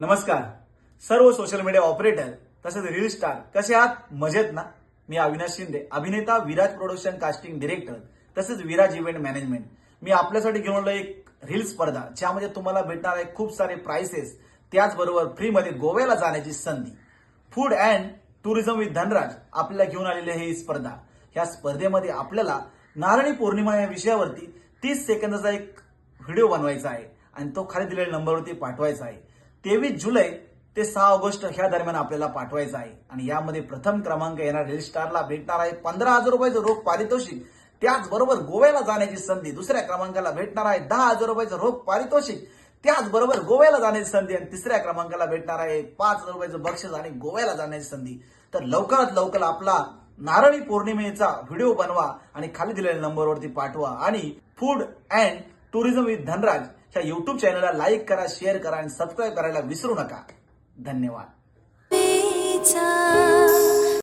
नमस्कार सर्व social media operator तसेच रील स्टार कसे आहात? मजेत ना? मी अविनाश शिंदे, अभिनेता, विराज प्रोडक्शन कास्टिंग डिरेक्टर तसेच विराज इव्हेंट मॅनेजमेंट. मी आपल्यासाठी घेऊन आलो एक रील स्पर्धा ज्यामध्ये तुम्हाला भेटणार आहे खूप सारे प्राइसेस, त्याचबरोबर फ्रीमध्ये गोव्याला जाण्याची संधी. Food and tourism with Dhanraj आपल्याला घेऊन आलेली आहे ही स्पर्धा. ह्या स्पर्धेमध्ये आपल्याला नारळी पौर्णिमा या विषयावरती 30 सेकंदाचा एक व्हिडिओ बनवायचा आहे आणि तो खाली दिलेल्या नंबरवरती पाठवायचा आहे. 23 जुलै ते 6 ऑगस्ट ह्या दरम्यान आपल्याला पाठवायचा आहे. आणि यामध्ये प्रथम क्रमांक येणार रील स्टारला भेटणार आहे 15,000 रुपयाचं रोख पारितोषिक, त्याचबरोबर गोव्याला जाण्याची संधी. दुसऱ्या क्रमांकाला भेटणार आहे 10,000 रुपयाचं रोख पारितोषिक, त्याचबरोबर गोव्याला जाण्याची संधी. आणि तिसऱ्या क्रमांकाला भेटणार आहे 5,000 रुपयाचं बक्षीस आणि गोव्याला जाण्याची संधी. तर लवकरात लवकर आपला नारळी पौर्णिमेचा व्हिडिओ बनवा आणि खाली दिलेल्या नंबरवरती पाठवा. आणि food and tourism with Dhanraj ह्या युट्यूब चॅनलला लाईक करा, शेअर करा आणि सबस्क्राईब करायला विसरू नका. धन्यवाद.